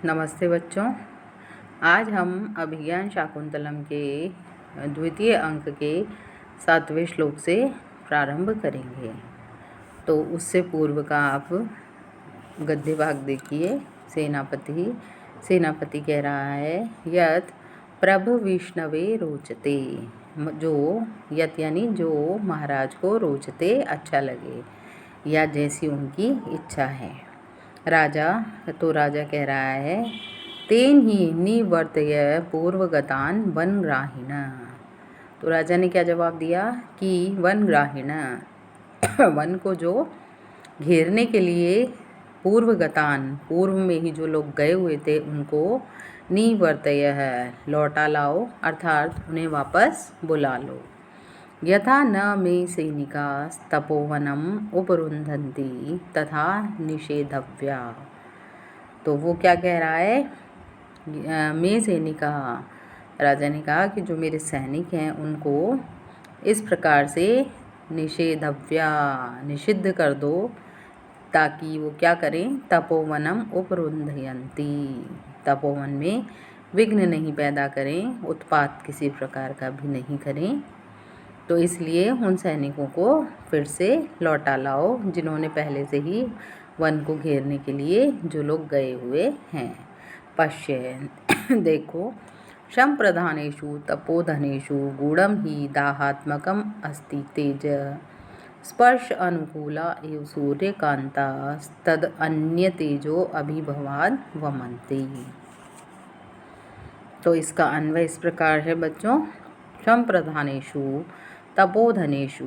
नमस्ते बच्चों। आज हम अभिज्ञान शाकुंतलम के द्वितीय अंक के 7वें श्लोक से प्रारंभ करेंगे। तो उससे पूर्व का आप गद्य भाग देखिए। सेनापति कह रहा है यत प्रभु विष्णवे रोचते, जो यत यानी जो महाराज को रोचते अच्छा लगे या जैसी उनकी इच्छा है। राजा कह रहा है तेन ही निवर्तय पूर्वगतान वनग्राहिण। तो राजा ने क्या जवाब दिया कि वनग्राहिण वन को जो घेरने के लिए पूर्वगतान पूर्व में ही जो लोग गए हुए थे उनको निवर्तय है लौटा लाओ, अर्थात उन्हें वापस बुला लो। यथा न मे सैनिकास्तपोवनम उपरुन्धन्ति तथा निषेधव्या। तो वो क्या कह रहा है, मे सैनिका, राजा ने कहा कि जो मेरे सैनिक हैं उनको इस प्रकार से निषेधव्या निषिद्ध कर दो ताकि वो क्या करें, तपोवनम उपरुन्धयन्ति, तपोवन में विघ्न नहीं पैदा करें, उत्पात किसी प्रकार का भी नहीं करें। तो इसलिए उन सैनिकों को फिर से लौटा लाओ जिन्होंने पहले से ही वन को घेरने के लिए जो लोग गए हुए हैं। पश्य देखो, शम प्रधानेषु तपोधनेषु गूढ़म ही दाहात्मकम अस्ति तेज, स्पर्श अनुकूला एव सूर्यकांता तद अन्य तेजो अभिभवाद वमन्ति। तो इसका अन्वय इस प्रकार है बच्चों। शम प्रधानेषु तपोधनेषु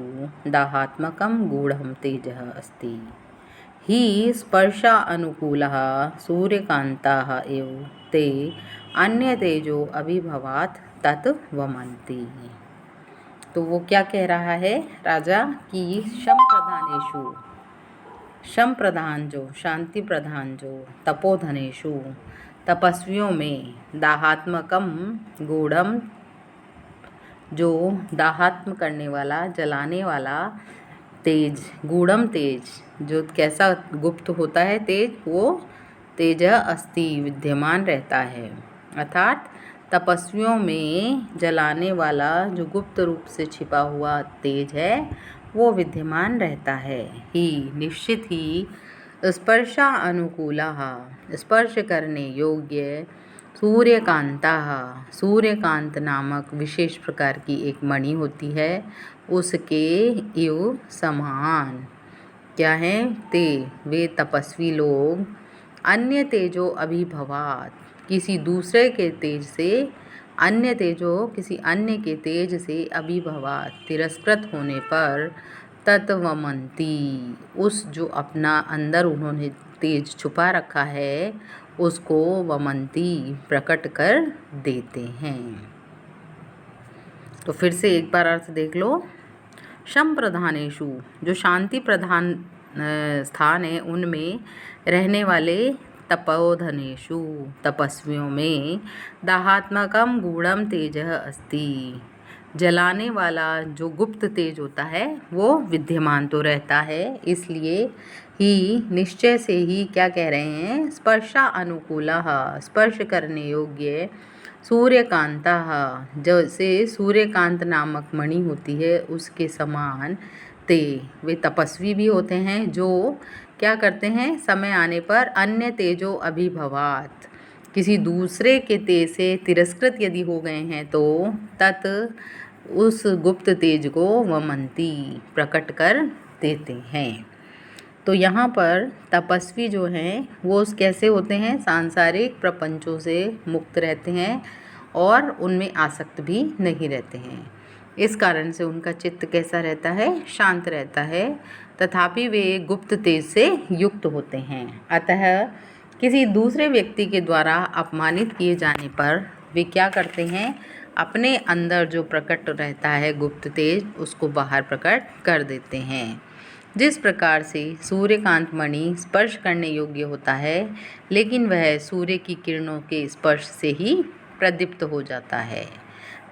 दाहात्मकं गूढ़ं तेजः अस्ति, हि स्पर्शा अनुकूलः सूर्यकान्ताः एव ते अन्य तेजो अभिभवात् तत् वमन्ति। तो वो क्या कह रहा है राजा कि शम प्रधान जो शांति प्रधान जो तपोधनेषु तपस्वियों में, दाहात्मकम गूढ़म जो दाहात्म करने वाला जलाने वाला, तेज गूढ़म तेज जो कैसा गुप्त होता है तेज, वो तेज अस्ति विद्यमान रहता है, अर्थात तपस्वियों में जलाने वाला जो गुप्त रूप से छिपा हुआ तेज है वो विद्यमान रहता है। ही निश्चित ही स्पर्शा अनुकूला स्पर्श करने योग्य सूर्यकांता, सूर्यकांत नामक विशेष प्रकार की एक मणि होती है, उसके इव समान क्या है, ते वे तपस्वी लोग अन्य तेजो अभिभवात किसी दूसरे के तेज से, अन्य तेजो किसी अन्य के तेज से अभिभवात तिरस्कृत होने पर, तत्वमंती उस जो अपना अंदर उन्होंने तेज छुपा रखा है उसको वमंती प्रकट कर देते हैं। तो फिर से एक बार अर्थ देख लो। शम प्रधानेषु जो शांति प्रधान स्थान है उनमें रहने वाले तपोधनेषु तपस्वियों में, दाहात्मकम गूढ़म तेजः अस्ति जलाने वाला जो गुप्त तेज होता है वो विद्यमान तो रहता है, इसलिए ही निश्चय से ही क्या कह रहे हैं, स्पर्शा अनुकूला स्पर्श करने योग्य सूर्यकांता जैसे सूर्यकांत नामक मणि होती है उसके समान, ते वे तपस्वी भी होते हैं जो क्या करते हैं, समय आने पर अन्य तेजो अभिभवात किसी दूसरे के तेज से तिरस्कृत यदि हो गए हैं तो तत् उस गुप्त तेज को वमंती प्रकट कर देते हैं। तो यहाँ पर तपस्वी जो हैं वो कैसे होते हैं, सांसारिक प्रपंचों से मुक्त रहते हैं और उनमें आसक्त भी नहीं रहते हैं। इस कारण से उनका चित्त कैसा रहता है, शांत रहता है, तथापि वे गुप्त तेज से युक्त होते हैं। अतः किसी दूसरे व्यक्ति के द्वारा अपमानित किए जाने पर वे क्या करते हैं, अपने अंदर जो प्रकट रहता है गुप्त तेज उसको बाहर प्रकट कर देते हैं। जिस प्रकार से सूर्यकांत मणि स्पर्श करने योग्य होता है लेकिन वह सूर्य की किरणों के स्पर्श से ही प्रदीप्त हो जाता है,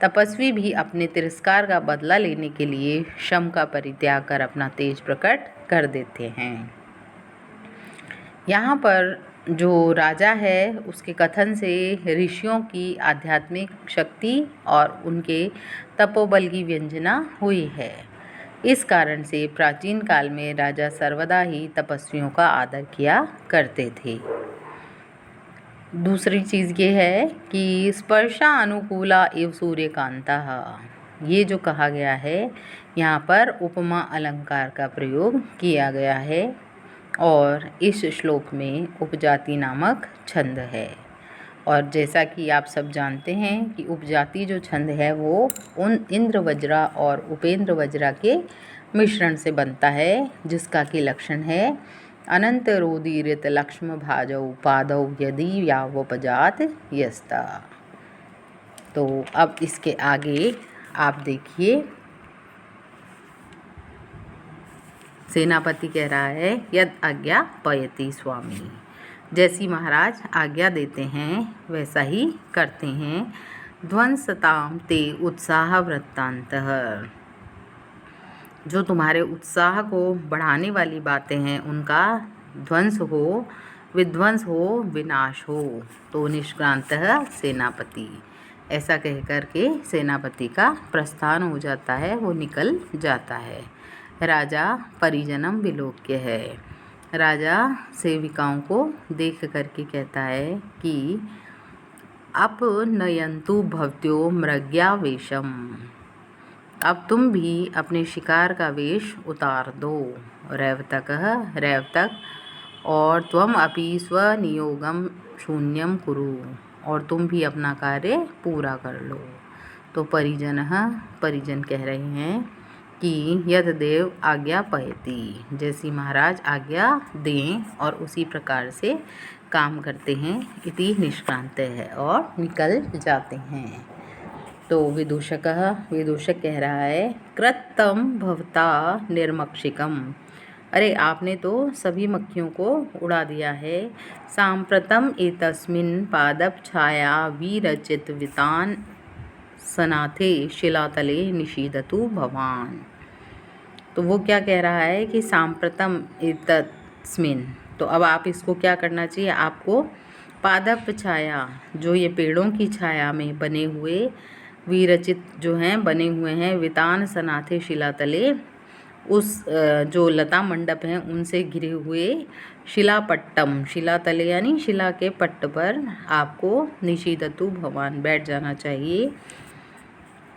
तपस्वी भी अपने तिरस्कार का बदला लेने के लिए शम का परित्याग कर अपना तेज प्रकट कर देते हैं। यहाँ पर जो राजा है उसके कथन से ऋषियों की आध्यात्मिक शक्ति और उनके तपोबल की व्यंजना हुई है। इस कारण से प्राचीन काल में राजा सर्वदा ही तपस्वियों का आदर किया करते थे। दूसरी चीज़ ये है कि स्पर्शा अनुकूला इव सूर्यकांता। ये जो कहा गया है यहाँ पर उपमा अलंकार का प्रयोग किया गया है और इस श्लोक में उपजाति नामक छंद है। और जैसा कि आप सब जानते हैं कि उपजाति जो छंद है वो उन इंद्र वज्रा और उपेंद्र वज्रा के मिश्रण से बनता है, जिसका कि लक्षण है अनंत रोदीरित लक्ष्म भाजौ पादौ यदि यावोपजात यस्ता। तो अब इसके आगे आप देखिए, सेनापति कह रहा है यद आज्ञा पयति स्वामी। जैसी महाराज आज्ञा देते हैं वैसा ही करते हैं। ध्वंसताम ते उत्साह वृत्तांतः। जो तुम्हारे उत्साह को बढ़ाने वाली बातें हैं उनका ध्वंस हो, विध्वंस हो, विनाश हो। तो निष्क्रांतः सेनापति, ऐसा कह कर के सेनापति का प्रस्थान हो जाता है, वो निकल जाता है। राजा परिजनम विलोक्य है। राजा सेविकाओं को देख करके कहता है कि अपनयन्तु भवत्यो मृग्यावेशम। अब तुम भी अपने शिकार का वेश उतार दो। रैवतक और त्वम अपि स्वनियोगम शून्यम कुरु। और तुम भी अपना कार्य पूरा कर लो। तो परिजन कह रहे हैं कि यद देव आज्ञा पयति, जैसी महाराज आज्ञा दें और उसी प्रकार से काम करते हैं। इति निष्क्रांत है और निकल जाते हैं। तो विदूषक कह रहा है कृत्तम भवता निर्मक्षिकम। अरे आपने तो सभी मक्खियों को उड़ा दिया है। सांप्रतम एतस्मिन् पादप छाया विरचित वितान सनाथे शिलातले निशीदतु भवान। तो वो क्या कह रहा है कि सांप्रतम एतस्मिन्, तो अब आप इसको क्या करना चाहिए, आपको पादप छाया, जो ये पेड़ों की छाया में बने हुए विरचित जो हैं बने हुए हैं वितान सनाथे शिलातले, उस जो लता मंडप हैं उनसे घिरे हुए शिलापट्टम, शिलातले यानी शिला के पट्ट पर आपको निशीदतु भवान बैठ जाना चाहिए।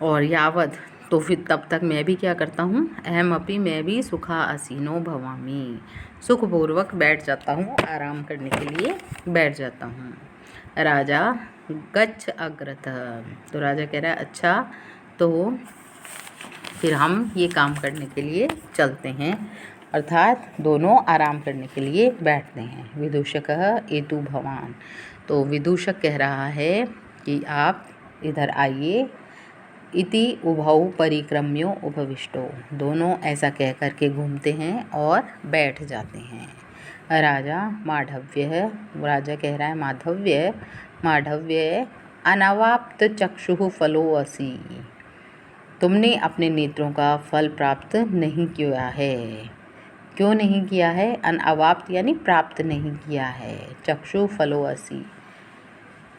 और यावत, तो फिर तब तक मैं भी क्या करता हूँ, अहम अपि, मैं भी सुखा असीनो भवामी, सुखपूर्वक बैठ जाता हूँ, आराम करने के लिए बैठ जाता हूँ। राजा गच्छ अग्रतः। तो राजा कह रहा है अच्छा, तो फिर हम ये काम करने के लिए चलते हैं, अर्थात दोनों आराम करने के लिए बैठते हैं। विदूषकः एतु भवान। तो विदूषक कह रहा है कि आप इधर आइए। इति उभौ परिक्रम्यो उपविष्टो। दोनों ऐसा कह कर के घूमते हैं और बैठ जाते हैं। राजा माधव्य, राजा कह रहा है माधव्य अनवाप्त चक्षुः फलो असि। तुमने अपने नेत्रों का फल प्राप्त नहीं किया है। क्यों नहीं किया है? अनवाप्त यानी प्राप्त नहीं किया है। चक्षु फलो असि,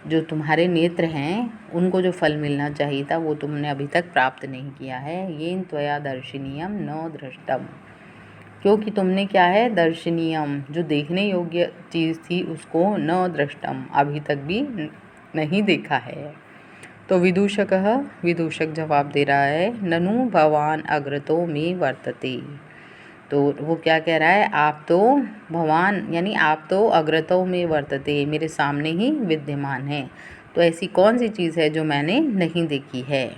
जो तुम्हारे नेत्र हैं उनको जो फल मिलना चाहिए था वो तुमने अभी तक प्राप्त नहीं किया है। येन त्वया दर्शनीयम न दृष्टम, क्योंकि तुमने क्या है, दर्शनीयम, जो देखने योग्य चीज़ थी उसको न दृष्टम, अभी तक भी नहीं देखा है। तो विदूषक जवाब दे रहा है ननु भवान अग्रतो में वर्तते। तो वो क्या कह रहा है, आप तो भवान यानी आप तो अग्रतो में वर्तते, मेरे सामने ही विद्यमान है। तो ऐसी कौन सी चीज़ है जो मैंने नहीं देखी है।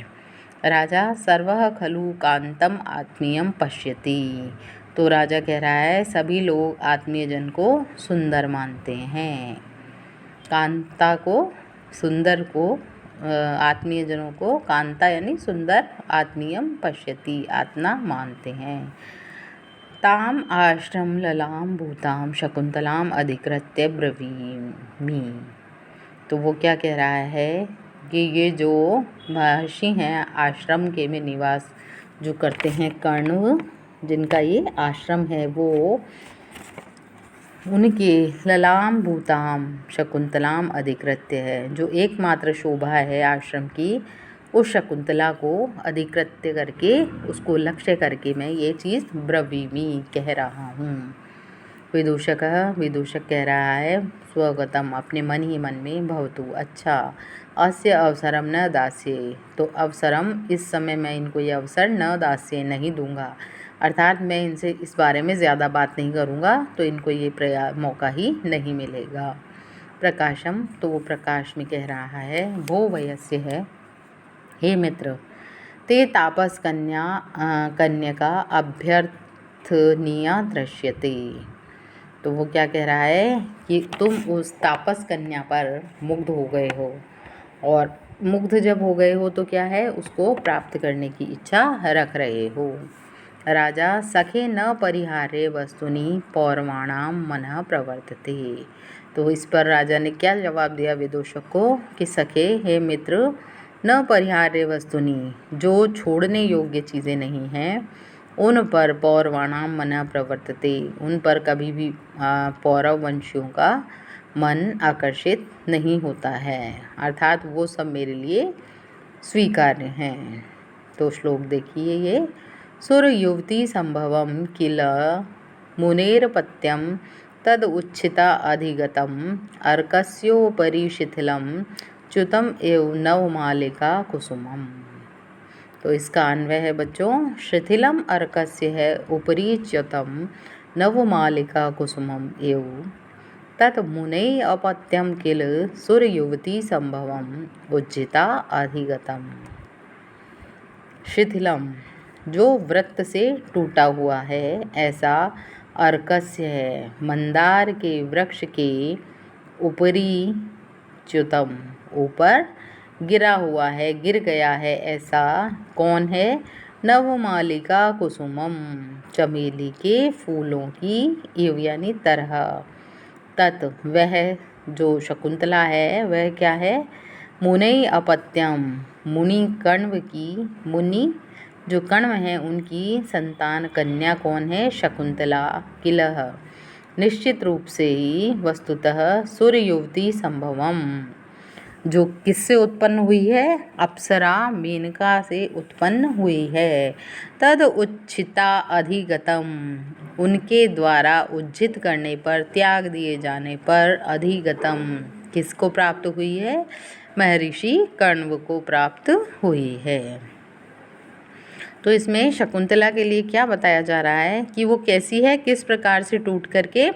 राजा सर्वः खलु कांतम आत्मीयम पश्यति। तो राजा कह रहा है सभी लोग आत्मीय जन को सुंदर मानते हैं। कांता को, सुंदर को, आत्मीय जनों को कांता यानी सुंदर, आत्मीयम पश्यति आत्मा मानते हैं। ताम आश्रम ललाम भूताम शकुंतलाम अधिकृत्य ब्रवीमि। तो वो क्या कह रहा है कि ये जो महर्षि हैं आश्रम के में निवास जो करते हैं, कर्ण जिनका ये आश्रम है, वो उनके ललाम भूताम शकुंतलाम अधिकृत्य है, जो एकमात्र शोभा है आश्रम की, उस शकुंतला को अधिकृत्य करके, उसको लक्ष्य करके मैं ये चीज़ ब्रवीमि कह रहा हूँ। विदूषक कह रहा है स्वगतम, अपने मन ही मन में, भवतु अच्छा, अस्य अवसरम न दास्ये, तो अवसरम इस समय मैं इनको ये अवसर न दास्ये नहीं दूंगा, अर्थात मैं इनसे इस बारे में ज़्यादा बात नहीं करूँगा तो इनको ये मौका ही नहीं मिलेगा। प्रकाशम, तो वो प्रकाश में कह रहा है, भो वयस्य है, हे मित्र, ते तापस कन्यका अभ्यर्थनीया दृश्यते, तो वो क्या कह रहा है कि तुम उस तापस कन्या पर मुग्ध हो गए हो, और मुग्ध जब हो गए हो तो क्या है, उसको प्राप्त करने की इच्छा रख रहे हो। राजा सखे न परिहार्य वस्तुनि पौरवाणाम मनः प्रवर्तते, तो इस पर राजा ने क्या जवाब दिया विदूषक को कि सखे, हे मित्र, न परिहार्य वस्तुनि, जो छोड़ने योग्य चीज़ें नहीं हैं, उन पर पौरवाणाम मना प्रवर्तते, उन पर कभी भी पौरव वंशियों का मन आकर्षित नहीं होता है, अर्थात वो सब मेरे लिए स्वीकार्य हैं। तो श्लोक देखिए ये, सुर युवती संभवम किल मुनेरपत्यम तद उच्छिता अधिगतम अर्कस्योपरि शिथिलम च्युतम एव नवमालिका कुसुमम, तो इसका अन्वय है बच्चों, शिथिलम अर्कस्य है उपरि च्युतम नवमालिका कुसुमम एव तत् मुनैः अपत्यम किल सुरयुवती संभवम उज्जिता अधिगतम। शिथिलम, जो वृत्त से टूटा हुआ है, ऐसा अर्कस्य है, मंदार के वृक्ष के ऊपरी च्युतम, ऊपर गिरा हुआ है, गिर गया है, ऐसा कौन है, नवमालिका कुसुमम, चमेली के फूलों की इव यानी तरह, तत् वह जो शकुंतला है वह क्या है, मुनि अपत्यम, मुनि कण्व की, मुनि जो कण्व हैं उनकी संतान कन्या कौन है, शकुंतला, किलह निश्चित रूप से ही, वस्तुतः सूर्य युवती संभवम, जो किससे उत्पन्न हुई है, अप्सरा मेनका से उत्पन्न हुई है, तद उच्छिता अधिगतम, उनके द्वारा उज्जित करने पर, त्याग दिए जाने पर, अधिगतम किसको प्राप्त हुई है, महर्षि कण्व को प्राप्त हुई है। तो इसमें शकुंतला के लिए क्या बताया जा रहा है कि वो कैसी है, किस प्रकार से टूट करके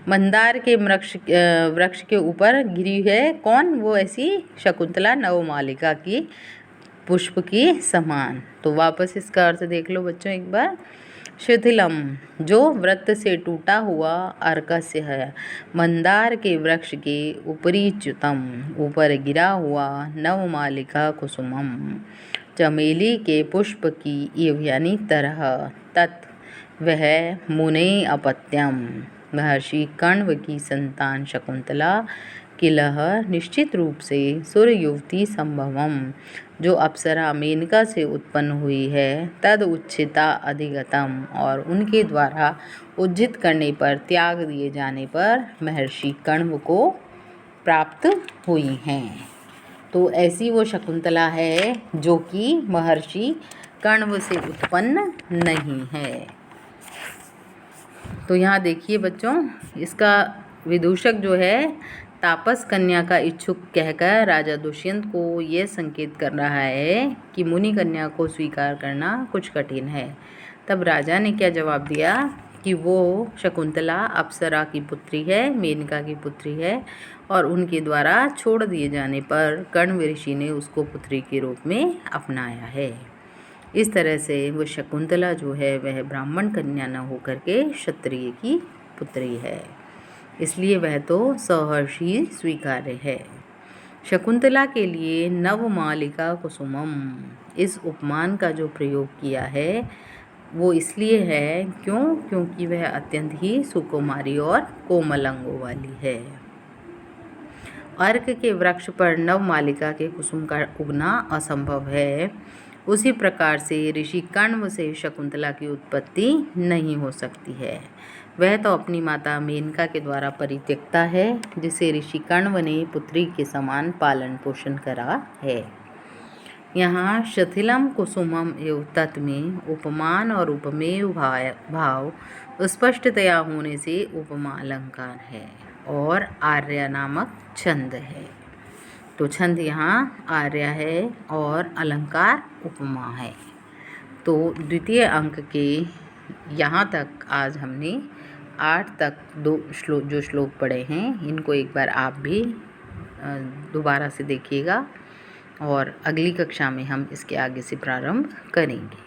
मंदार के वृक्ष के ऊपर गिरी है, कौन, वो ऐसी शकुंतला नवमालिका की पुष्प की समान। तो वापस इसका अर्थ देख लो बच्चों एक बार, शिथिलम, जो वृत्त से टूटा हुआ, अर्कस्य है, मंदार के वृक्ष के ऊपरी च्युतम, ऊपर गिरा हुआ, नवमालिका कुसुमम, चमेली के पुष्प की इव यानी तरह, तत् वह मुने अपत्यम, महर्षि कण्व की संतान शकुंतला, किलह निश्चित रूप से, सुर युवती संभवम, जो अप्सरा मेनका से उत्पन्न हुई है, तद उच्छिता अधिगतम, और उनके द्वारा उज्जित करने पर, त्याग दिए जाने पर, महर्षि कण्व को प्राप्त हुई हैं। तो ऐसी वो शकुंतला है जो कि महर्षि कण्व से उत्पन्न नहीं है। तो यहाँ देखिए बच्चों, इसका विदूषक जो है तापस कन्या का इच्छुक कहकर राजा दुष्यंत को ये संकेत कर रहा है कि मुनि कन्या को स्वीकार करना कुछ कठिन है। तब राजा ने क्या जवाब दिया कि वो शकुंतला अप्सरा की पुत्री है, मेनका की पुत्री है, और उनके द्वारा छोड़ दिए जाने पर कण्व ऋषि ने उसको पुत्री के रूप में अपनाया है। इस तरह से वो शकुंतला जो है वह ब्राह्मण कन्या न होकर के क्षत्रिय की पुत्री है, इसलिए वह तो सहर्षि स्वीकार्य है। शकुंतला के लिए नवमालिका कुसुमम, इस उपमान का जो प्रयोग किया है वो इसलिए है क्योंकि वह अत्यंत ही सुकुमारी और कोमल अंगों वाली है। अर्क के वृक्ष पर नवमालिका के कुसुम का उगना असंभव है, उसी प्रकार से ऋषि कण्व से शकुंतला की उत्पत्ति नहीं हो सकती है। वह तो अपनी माता मेनका के द्वारा परित्यक्ता है, जिसे ऋषि कण्व ने पुत्री के समान पालन पोषण करा है। यहाँ शिथिलम कुसुमम एवं तत् में उपमान और उपमेय भाव स्पष्टतया होने से उपमा अलंकार है और आर्या नामक छंद है। तो छंद यहाँ आर्य है और अलंकार उपमा है। तो द्वितीय अंक के यहाँ तक आज हमने 8 तक जो श्लोक पढ़े हैं, इनको एक बार आप भी दोबारा से देखिएगा और अगली कक्षा में हम इसके आगे से प्रारंभ करेंगे।